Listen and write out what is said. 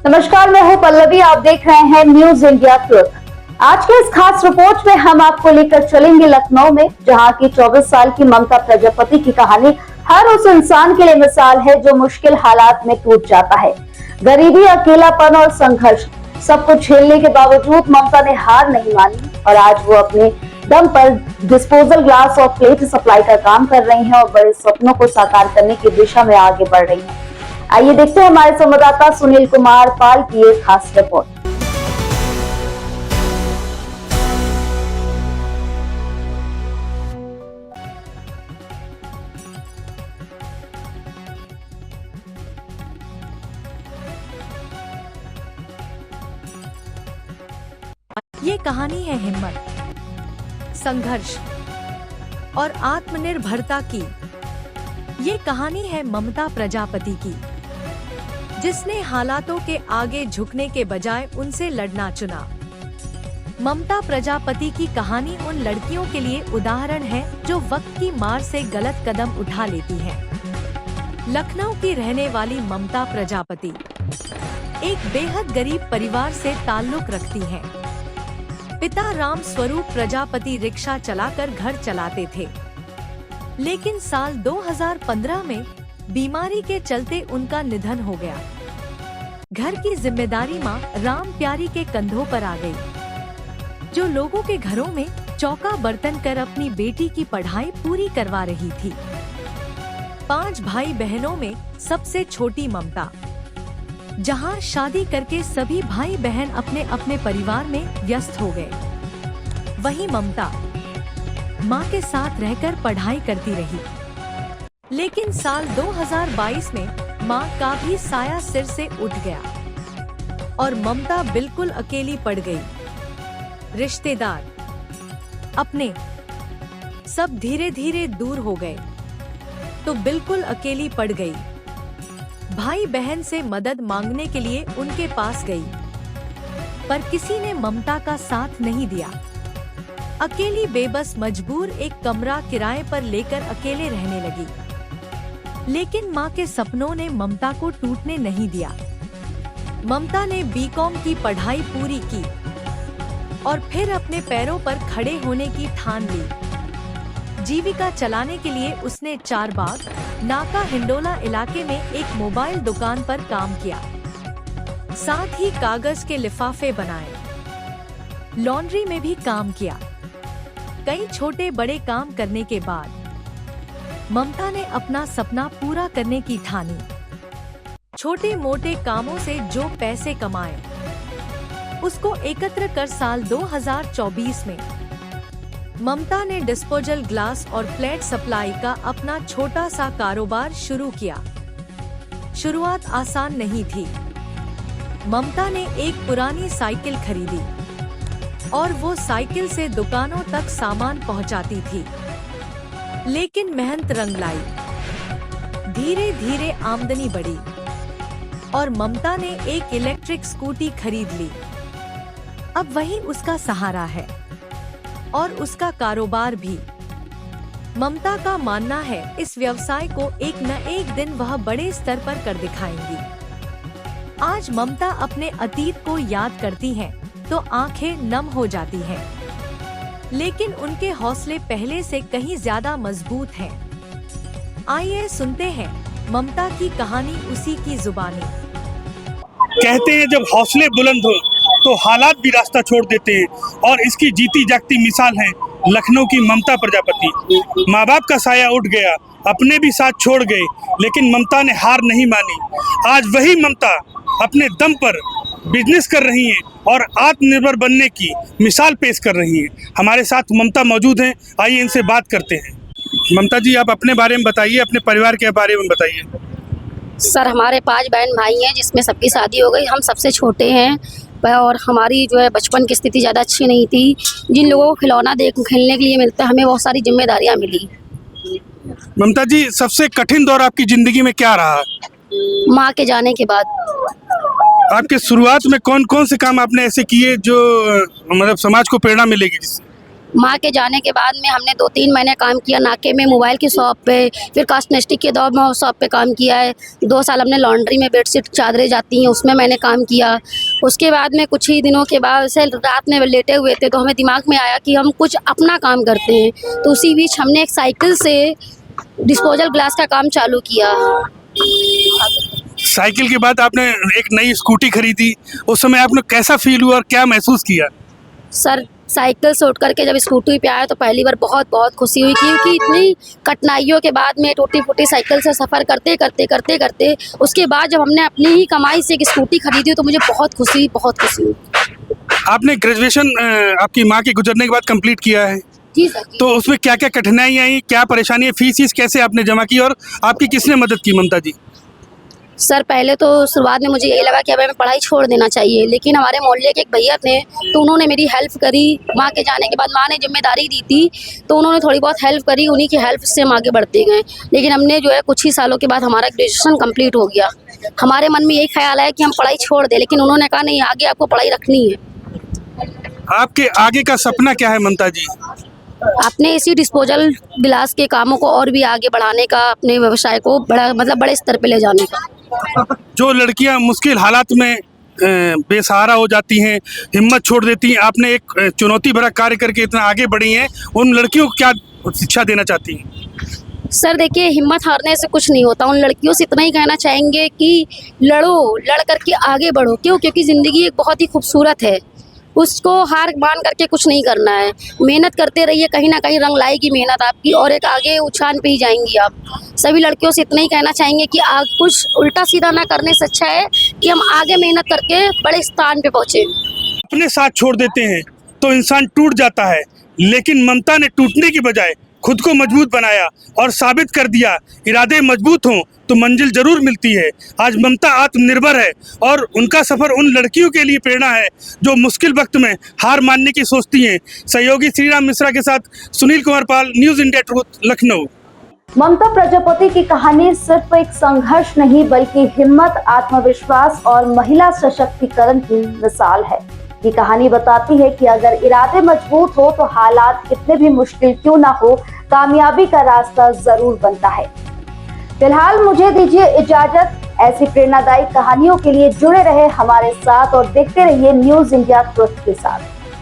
नमस्कार, मैं हूं पल्लवी। आप देख रहे हैं न्यूज इंडिया ट्रुथ। आज के इस खास रिपोर्ट में हम आपको लेकर चलेंगे लखनऊ में, जहां की 24 साल की ममता प्रजापति की कहानी हर उस इंसान के लिए मिसाल है जो मुश्किल हालात में टूट जाता है। गरीबी, अकेलापन और संघर्ष सब कुछ झेलने के बावजूद ममता ने हार नहीं मानी और आज वो अपने दम पर डिस्पोजल ग्लास और प्लेट सप्लाई का काम कर रही हैं और बड़े सपनों को साकार करने की दिशा में आगे बढ़ रही हैं। आइए देखते हैं हमारे संवाददाता सुनील कुमार पाल की एक खास रिपोर्ट। ये कहानी है हिम्मत, संघर्ष और आत्मनिर्भरता की। ये कहानी है ममता प्रजापति की, जिसने हालातों के आगे झुकने के बजाय उनसे लड़ना चुना। ममता प्रजापति की कहानी उन लड़कियों के लिए उदाहरण है जो वक्त की मार से गलत कदम उठा लेती हैं। लखनऊ की रहने वाली ममता प्रजापति एक बेहद गरीब परिवार से ताल्लुक रखती हैं। पिता राम स्वरूप प्रजापति रिक्शा चलाकर घर चलाते थे, लेकिन साल 2015 में बीमारी के चलते उनका निधन हो गया। घर की जिम्मेदारी मां राम प्यारी के कंधों पर आ गई, जो लोगों के घरों में चौका बर्तन कर अपनी बेटी की पढ़ाई पूरी करवा रही थी। 5 भाई बहनों में सबसे छोटी ममता। जहां शादी करके सभी भाई बहन अपने अपने परिवार में व्यस्त हो गए, वहीं ममता मां के साथ रहकर पढ़ाई करती रही। लेकिन साल 2022 में मां का भी साया सिर से उठ गया और ममता बिल्कुल अकेली पड़ गई। रिश्तेदार, अपने सब धीरे धीरे दूर हो गए तो बिल्कुल अकेली पड़ गई। भाई बहन से मदद मांगने के लिए उनके पास गई, पर किसी ने ममता का साथ नहीं दिया। अकेली बेबस मजबूर एक कमरा किराए पर लेकर अकेले रहने लगी। लेकिन मां के सपनों ने ममता को टूटने नहीं दिया। ममता ने बीकॉम की पढ़ाई पूरी की और फिर अपने पैरों पर खड़े होने की ठान ली। जीविका चलाने के लिए उसने चारबाग, नाका हिंडोला इलाके में एक मोबाइल दुकान पर काम किया। साथ ही कागज के लिफाफे बनाए, लॉन्ड्री में भी काम किया। कई छोटे बड़े काम करने के बाद ममता ने अपना सपना पूरा करने की ठानी। छोटे मोटे कामों से जो पैसे कमाए, उसको एकत्र कर साल 2024 में ममता ने डिस्पोजल ग्लास और प्लेट सप्लाई का अपना छोटा सा कारोबार शुरू किया। शुरुआत आसान नहीं थी। ममता ने एक पुरानी साइकिल खरीदी और वो साइकिल से दुकानों तक सामान पहुंचाती थी। लेकिन मेहनत रंग लाई। धीरे धीरे आमदनी बढ़ी और ममता ने एक इलेक्ट्रिक स्कूटी खरीद ली। अब वही उसका सहारा है और उसका कारोबार भी। ममता का मानना है इस व्यवसाय को एक न एक दिन वह बड़े स्तर पर कर दिखाएंगी। आज ममता अपने अतीत को याद करती हैं तो आंखें नम हो जाती हैं, लेकिन उनके हौसले पहले से कहीं ज्यादा मजबूत हैं। आइए सुनते हैं ममता की कहानी उसी की जुबानी। कहते हैं जब हौसले बुलंद हो तो हालात भी रास्ता छोड़ देते हैं, और इसकी जीती जागती मिसाल है लखनऊ की ममता प्रजापति। माँ बाप का साया उठ गया, अपने भी साथ छोड़ गए, लेकिन ममता ने हार नहीं मानी। आज वही ममता अपने दम पर बिजनेस कर रही हैं और आत्मनिर्भर बनने की मिसाल पेश कर रही हैं। हमारे साथ ममता मौजूद हैं, आइए इनसे बात करते हैं। ममता जी, आप अपने बारे में बताइए, अपने परिवार के बारे में बताइए। सर, हमारे 5 बहन भाई हैं, जिसमें सबकी शादी हो गई। हम सबसे छोटे हैं और हमारी जो है बचपन की स्थिति ज़्यादा अच्छी नहीं थी। जिन लोगों को खिलौना खेलने के लिए मिलता है, हमें बहुत सारी जिम्मेदारियां मिली। ममता जी, सबसे कठिन दौर आपकी जिंदगी में क्या रहा? माँ के जाने के बाद। आपके शुरुआत में कौन कौन से काम आपने ऐसे किए जो मतलब समाज को प्रेरणा मिलेगी जिससे? माँ के जाने के बाद में हमने 2-3 महीने काम किया नाके में मोबाइल की शॉप पे, फिर कॉस्मेटिक के दौर में शॉप पे काम किया है। 2 साल हमने लॉन्ड्री में बेडशीट चादरें जाती हैं उसमें मैंने काम किया। उसके बाद में कुछ ही दिनों के बाद से रात में लेटे हुए थे तो हमें दिमाग में आया कि हम कुछ अपना काम करते हैं, तो उसी बीच हमने एक साइकिल से डिस्पोजल ग्लास का काम चालू किया। साइकिल के बाद आपने एक नई स्कूटी खरीदी, उस समय आपने कैसा फील हुआ और क्या महसूस किया? सर साइकिल से उठ करके जब स्कूटी पे आया तो पहली बार बहुत खुशी हुई, क्योंकि इतनी कठिनाइयों के बाद में टूटी फूटी साइकिल से सफ़र करते उसके बाद जब हमने अपनी ही कमाई से एक स्कूटी खरीदी तो मुझे बहुत खुशी हुई। आपने ग्रेजुएशन आपकी माँ के गुजरने के बाद कंप्लीट किया है, जी सर। तो उसमें क्या क्या कठिनाइयाँ आई, क्या परेशानी है, फीस कैसे आपने जमा की और आपकी किसने मदद की ममता जी? सर पहले तो शुरुआत में मुझे यही लगा कि अब हमें पढ़ाई छोड़ देना चाहिए, लेकिन हमारे मोहल्ले के एक भैया थे तो उन्होंने मेरी हेल्प करी। माँ के जाने के बाद माँ ने जिम्मेदारी दी थी तो उन्होंने थोड़ी बहुत हेल्प करी, उन्हीं की हेल्प से हम आगे बढ़ते गए। लेकिन हमने जो है कुछ ही सालों के बाद हमारा ग्रेजुएशन कंप्लीट हो गया। हमारे मन में यही ख्याल है कि हम पढ़ाई छोड़ दें, लेकिन उन्होंने कहा नहीं, आगे आपको पढ़ाई रखनी है। आपके आगे का सपना क्या है ममता जी? अपने इसी डिस्पोजल गिलास के कामों को और भी आगे बढ़ाने का, अपने व्यवसाय को बड़े स्तर पे ले जाने का। जो लड़कियां मुश्किल हालात में बेसहारा हो जाती हैं, हिम्मत छोड़ देती हैं, आपने एक चुनौती भरा कार्य करके इतना आगे बढ़ी हैं, उन लड़कियों को क्या शिक्षा देना चाहती हैं? सर देखिए, हिम्मत हारने से कुछ नहीं होता। उन लड़कियों से इतना ही कहना चाहेंगे कि लड़ करके आगे बढ़ो। क्यों? क्योंकि ज़िंदगी एक बहुत ही खूबसूरत है, उसको हार मान करके कुछ नहीं करना है। मेहनत करते रहिए, कहीं ना कहीं रंग लाएगी मेहनत आपकी और एक आगे उछाल पे ही जाएंगी आप। सभी लड़कियों से इतना ही कहना चाहेंगे कि कुछ उल्टा सीधा ना करने से अच्छा है कि हम आगे मेहनत करके बड़े स्थान पे पहुँचे। अपने साथ छोड़ देते हैं तो इंसान टूट जाता है, लेकिन ममता ने टूटने की बजाय खुद को मजबूत बनाया और साबित कर दिया, इरादे मजबूत हों तो मंजिल जरूर मिलती है। आज ममता आत्मनिर्भर है और उनका सफ़र उन लड़कियों के लिए प्रेरणा है जो मुश्किल वक्त में हार मानने की सोचती हैं। सहयोगी श्रीराम मिश्रा के साथ Sunil Kumar Pal, news India truth, Lucknow. ममता प्रजापति की कहानी सिर्फ एक संघर्ष नहीं बल्कि हिम्मत, आत्मविश्वास और महिला सशक्तिकरण की मिसाल है। ये कहानी बताती है कि अगर इरादे मजबूत हो तो हालात कितने भी मुश्किल क्यों ना हो, कामयाबी का रास्ता जरूर बनता है। फिलहाल मुझे दीजिए इजाजत। ऐसी प्रेरणादायी कहानियों के लिए जुड़े रहे हमारे साथ और देखते रहिए न्यूज़ इंडिया ट्रुथ के साथ।